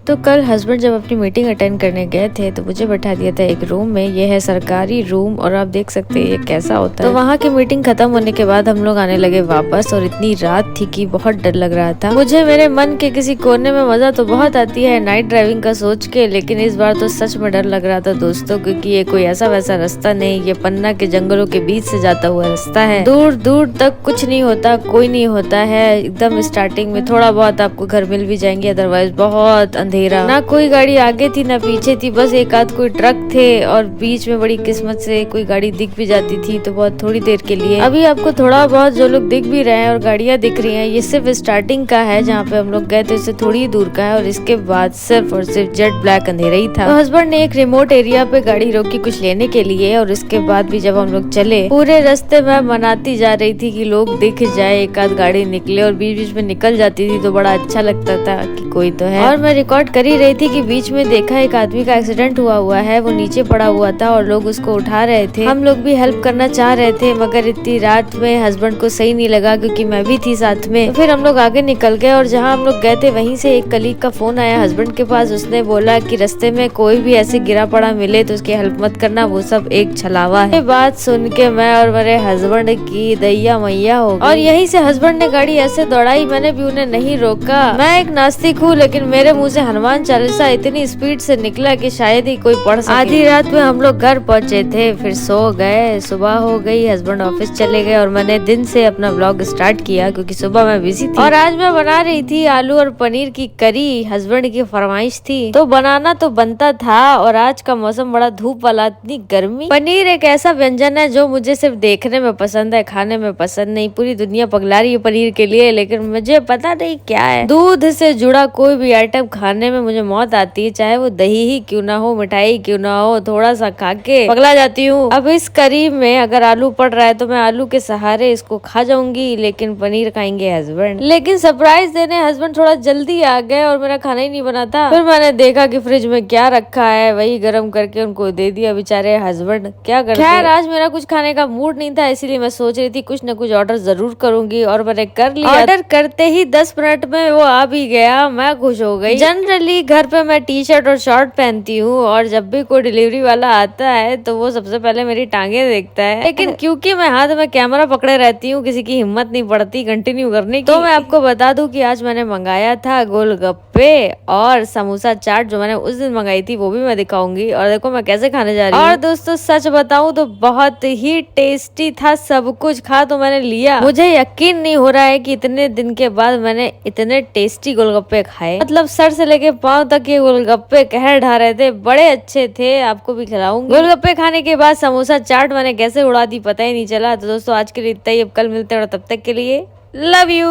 तो कल हस्बैंड जब अपनी मीटिंग अटेंड करने गए थे तो मुझे बैठा दिया था एक रूम में। ये है सरकारी रूम और आप देख सकते हैं ये कैसा होता है। तो वहाँ की मीटिंग खत्म होने के बाद हम लोग आने लगे वापस और इतनी रात थी कि बहुत डर लग रहा था मुझे। मेरे मन के किसी कोने में मजा तो बहुत आती है नाइट ड्राइविंग का सोच के, लेकिन इस बार तो सच में डर लग रहा था दोस्तों, क्योंकि ये कोई ऐसा वैसा रास्ता नहीं, ये पन्ना के जंगलों के बीच से जाता हुआ रास्ता है। दूर दूर तक कुछ नहीं होता, कोई नहीं होता है। एकदम स्टार्टिंग में थोड़ा बहुत आपको घर मिल भी जाएंगे, अदरवाइज बहुत अंधेरा। ना कोई गाड़ी आगे थी ना पीछे थी, बस एक आध कोई ट्रक थे और बीच में बड़ी किस्मत से कोई गाड़ी दिख भी जाती थी तो बहुत थोड़ी देर के लिए। अभी आपको थोड़ा बहुत जो लोग दिख भी रहे हैं और गाड़ियां दिख रही हैं, ये सिर्फ स्टार्टिंग का है जहाँ पे हम लोग गए थे, उससे थोड़ी ही दूर का है और इसके बाद सिर्फ और सिर्फ जेट ब्लैक अंधेरा ही था। तो हस्बैंड ने एक रिमोट एरिया पे गाड़ी रोकी कुछ लेने के लिए और इसके बाद भी जब हम लोग चले पूरे रास्ते में मनाती जा रही थी कि लोग दिख जाए, एक आध गाड़ी निकले और बीच बीच में निकल जाती थी तो बड़ा अच्छा लगता था कि कोई तो है। और मैं रिकॉर्ड कर ही रही थी कि बीच में देखा एक आदमी का एक्सीडेंट हुआ है, वो नीचे पड़ा हुआ था और लोग उसको उठा रहे थे। हम लोग भी हेल्प करना चाह रहे थे मगर इतनी रात में हस्बैंड को सही नहीं लगा क्योंकि मैं भी थी साथ में। तो फिर हम लोग आगे निकल गए और जहाँ हम लोग गए थे वहीं से एक कलीग का फोन आया हस्बैंड के पास। उसने बोला कि रास्ते में कोई भी ऐसे गिरा पड़ा मिले तो उसकी हेल्प मत करना, वो सब एक छलावा है। ये बात सुन के मैं और मेरे हस्बैंड की दैया मैया हो गई और यहीं से हस्बैंड ने गाड़ी ऐसे दौड़ाई, मैंने भी उन्हें नहीं रोका। मैं एक नास्तिक हूँ लेकिन मेरे मुंह से हनुमान चालीसा इतनी स्पीड से निकला कि शायद ही कोई पढ़ सके। आधी रात में हम लोग घर पहुँचे थे, फिर सो गए। सुबह हो गई, हस्बैंड ऑफिस चले गए और मैंने दिन से अपना व्लॉग स्टार्ट किया क्योंकि सुबह मैं बिजी थी। और आज मैं बना रही थी आलू और पनीर की करी, हस्बैंड की फरमाइश थी तो बनाना तो बनता था। और आज का मौसम बड़ा धूप वाला, इतनी गर्मी। पनीर एक ऐसा व्यंजन है जो मुझे सिर्फ देखने में पसंद है, खाने में पसंद नहीं। पूरी दुनिया पगला रही है पनीर के लिए लेकिन मुझे पता नहीं क्या है, दूध से जुड़ा कोई भी आइटम खाने में मुझे मौत आती है, चाहे वो दही ही क्यों ना हो, मिठाई क्यों ना हो, थोड़ा सा खा के पगला जाती हूँ। अब इस करी में अगर आलू पड़ रहा है तो मैं आलू के सहारे इसको खा जाऊंगी, लेकिन पनीर खाएंगे हस्बैंड। लेकिन सरप्राइज देने हस्बैंड थोड़ा जल्दी आ गए और मेरा खाना ही नहीं बना था। फिर मैंने देखा कि फ्रिज में क्या रखा है, वही गर्म करके उनको दे दिया। बेचारे हस्बैंड क्या करते। खैर आज मेरा कुछ खाने का मूड नहीं था, इसीलिए मैं सोच रही थी कुछ न कुछ ऑर्डर जरूर करूंगी और मैंने कर लिया। ऑर्डर करते ही 10 मिनट में वो आ भी गया, मैं खुश हो गई। जनरली घर पे मैं टी शर्ट और शॉर्ट पहनती हूँ और जब भी कोई डिलीवरी वाला आता है तो वो सबसे पहले मेरी टांगे देखता है, लेकिन क्योंकि मैं हाथ में कैमरा पकड़े रहती हूँ किसी की हिम्मत नहीं पड़ती कंटिन्यू करने की। तो मैं आपको बता दूं कि आज मैंने मंगाया था गोलगप्पे और समोसा चाट, जो मैंने उस दिन मंगाई थी वो भी मैं दिखाऊंगी। और देखो मैं कैसे खाने जा रही हूँ। और दोस्तों सच बताऊं तो बहुत ही टेस्टी था, सब कुछ खा तो मैंने लिया। मुझे यकीन नहीं हो रहा है कि इतने दिन के बाद मैंने इतने टेस्टी गोलगप्पे खाए, मतलब सर से लेके पांव तक ये गोलगप्पे कहर ढा रहे थे, बड़े अच्छे थे। आपको भी खिलाऊंगी। गोलगप्पे खाने के बाद समोसा चाट मैंने कैसे उड़ा दी पता ही नहीं चला। तो दोस्तों आज के लिए इतना ही, अब कल मिलते हैं और तब तक के लिए लव यू।